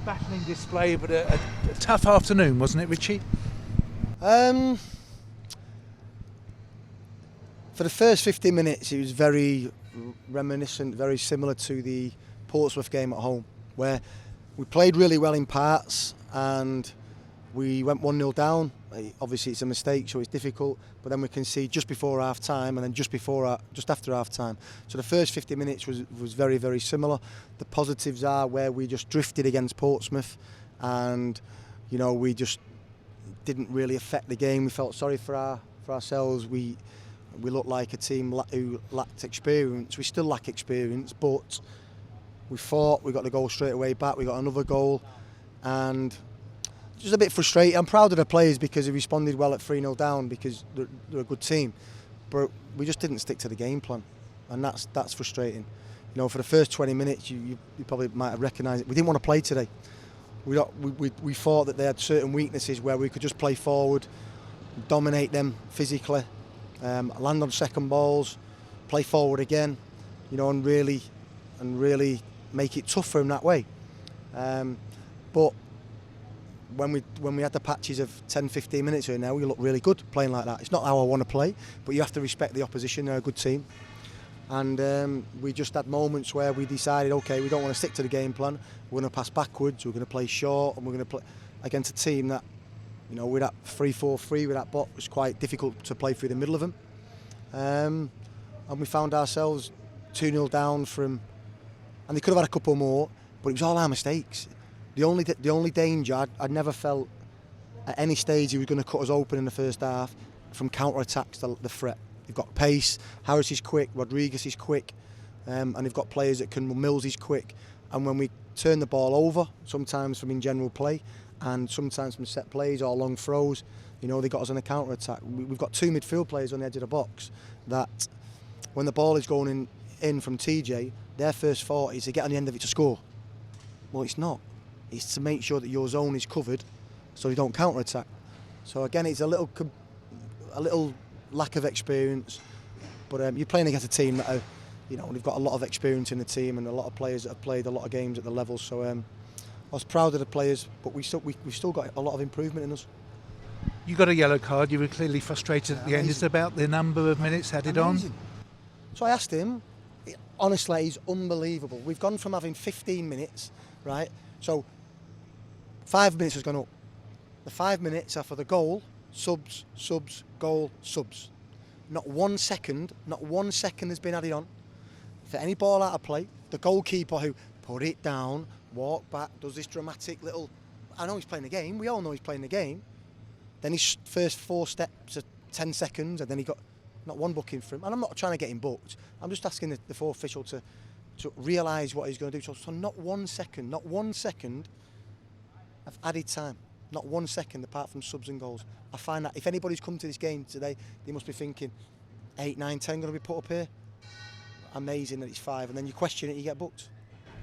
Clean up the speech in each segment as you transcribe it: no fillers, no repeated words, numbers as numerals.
battling display, but a tough afternoon, wasn't it, Richie? For the first 15 minutes, it was very reminiscent, very similar to the Portsmouth game at home, where we played really well in parts and we went 1-0 down. Obviously, it's a mistake, so it's difficult. But then we can see just before half time, and then just after half time. So the first 50 minutes was very, very similar. The positives are where we just drifted against Portsmouth, and we just didn't really affect the game. We felt sorry for ourselves. We looked like a team who lacked experience. We still lack experience, but we fought. We got the goal straight away back. We got another goal, and just a bit frustrated. I'm proud of the players because they responded well at 3-0 down because they're a good team, but we just didn't stick to the game plan, and that's frustrating. For the first 20 minutes, you probably might have recognised it. We didn't want to play today. We thought that they had certain weaknesses where we could just play forward, dominate them physically, land on second balls, play forward again, and really make it tough for them that way. But when we had the patches of 10-15 minutes here now, we look really good playing like that. It's not how I want to play, but you have to respect the opposition. They're a good team. And we just had moments where we decided, okay, we don't want to stick to the game plan. We're going to pass backwards, we're going to play short, and we're going to play against a team that, with that 3-4-3, with that box, was quite difficult to play through the middle of them. And we found ourselves 2-0 down from, and they could have had a couple more, but it was all our mistakes. The only danger I'd never felt at any stage he was going to cut us open in the first half from counter-attacks, the threat. They've got pace, Harris is quick, Rodriguez is quick, and they've got players that can, Mills is quick. And when we turn the ball over, sometimes from in general play, and sometimes from set plays or long throws, they got us on a counter-attack. We've got two midfield players on the edge of the box that, when the ball is going in from TJ, their first thought is to get on the end of it to score. Well, it's not. It's to make sure that your zone is covered so you don't counter-attack. So again, it's a little lack of experience, but you're playing against a team that are, they've got a lot of experience in the team and a lot of players that have played a lot of games at the level. So I was proud of the players, but we've still got a lot of improvement in us. You got a yellow card. You were clearly frustrated at the end. Is it about the number of minutes added on? So I asked him. Honestly, he's unbelievable. We've gone from having 15 minutes, right? So 5 minutes has gone up. The 5 minutes are for the goal, subs, goal, subs. Not 1 second has been added on for any ball out of play. The goalkeeper who put it down, walk back, does this dramatic little, I know he's playing the game, we all know he's playing the game. Then his first 4 steps are 10 seconds, and then he got not one booking for him. And I'm not trying to get him booked. I'm just asking the 4th official to realise what he's going to do. So not 1 second of added time. Not 1 second apart from subs and goals. I find that if anybody's come to this game today, they must be thinking 8, 9, 10 going to be put up here. Amazing that it's 5, and then you question it, you get booked.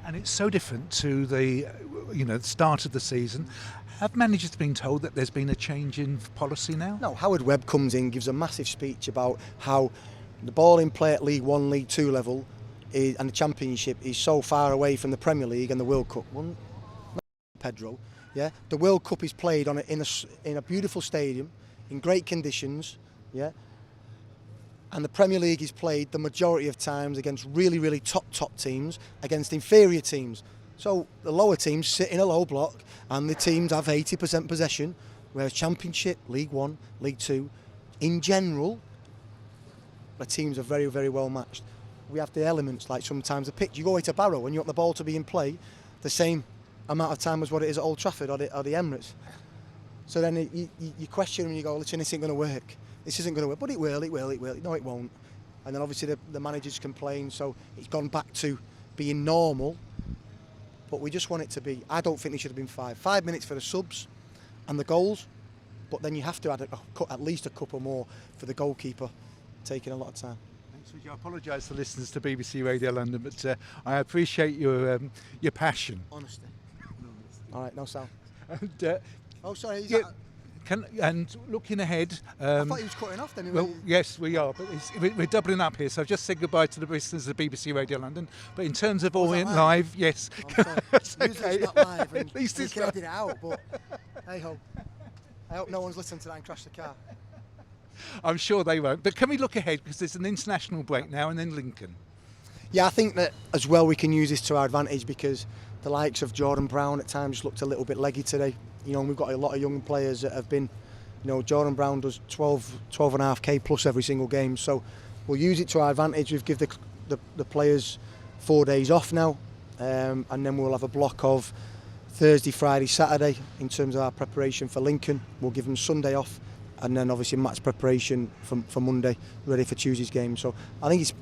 And it's so different to the start of the season. Have managers been told that there's been a change in policy now? No, Howard Webb comes in, gives a massive speech about how the ball in play at League 1, League 2 level and the Championship is so far away from the Premier League and the World Cup. Well, not Pedro. Yeah, the World Cup is played in a beautiful stadium, in great conditions. Yeah, and the Premier League is played the majority of times against really, really top teams, against inferior teams. So the lower teams sit in a low block, and the teams have 80% possession, whereas Championship, League 1, League 2, in general, the teams are very, very well matched. We have the elements like sometimes the pitch. You go away to Barrow and you want the ball to be in play the same amount of time as what it is at Old Trafford or the Emirates. So then you question and you go, listen, this isn't going to work. This isn't going to work, but it will. No, it won't. And then obviously the managers complain, so it's gone back to being normal. But we just want it to be, I don't think it should have been 5. 5 minutes for the subs and the goals, but then you have to add at least a couple more for the goalkeeper, taking a lot of time. Thanks, Richie. I apologise to listeners to BBC Radio London, but I appreciate your passion. Honesty. All right, no sound. And, oh, sorry. And looking ahead. I thought he was cutting off then. Well, yes, we are, but we're doubling up here. So I've just said goodbye to the listeners of BBC Radio London. But in terms of Orient Live, yes. It's okay. Not live. At least it's can edit it out, but hey ho. I hope no one's listened to that and crashed the car. I'm sure they won't. But can we look ahead, because there's an international break now and then Lincoln? Yeah, I think that as well we can use this to our advantage, because the likes of Jordan Brown at times looked a little bit leggy today. You know, and we've got a lot of young players that have been, you know, Jordan Brown does 12.5k plus every single game. So we'll use it to our advantage. We've give the players 4 days off now, and then we'll have a block of Thursday, Friday, Saturday in terms of our preparation for Lincoln. We'll give them Sunday off, and then obviously match preparation for Monday, ready for Tuesday's game. So I think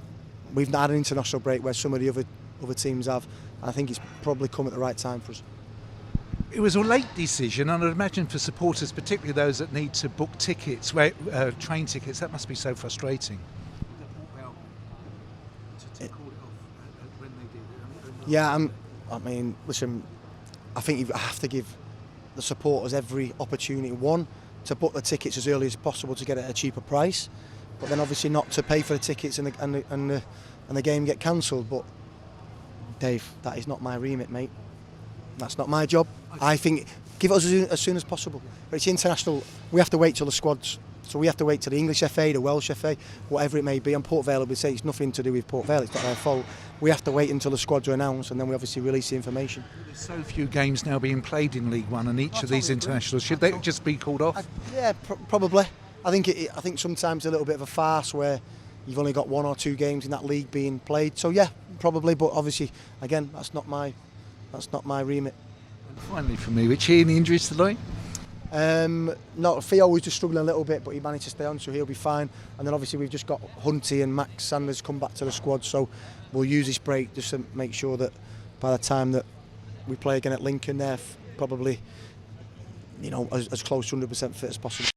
we've not had an international break where some of the other teams have, and I think it's probably come at the right time for us. It was a late decision, and I'd imagine for supporters, particularly those that need to book tickets, train tickets, that must be so frustrating. Yeah, I mean, listen, I think you have to give the supporters every opportunity, one, to book the tickets as early as possible to get it at a cheaper price, but then obviously not to pay for the tickets and the game get cancelled. But Dave, that is not my remit, mate. That's not my job. I think give it us as soon as possible. But it's international. We have to wait till the squads. So we have to wait till the English FA, the Welsh FA, whatever it may be. And Port Vale will say it's nothing to do with Port Vale. It's not their fault. We have to wait until the squads are announced, and then we obviously release the information. There's so few games now being played in League One, and each of these internationals, should they just be called off? Probably. I think sometimes a little bit of a farce where you've only got 1 or 2 games in that league being played. So yeah, probably. But obviously, again, that's not my remit. And finally, for me, Richie, any injuries today? No, Theo was just struggling a little bit, but he managed to stay on, so he'll be fine. And then obviously we've just got Hunty and Max Sanders come back to the squad, so we'll use this break just to make sure that by the time that we play again at Lincoln, they're probably, you know, as close to 100% fit as possible.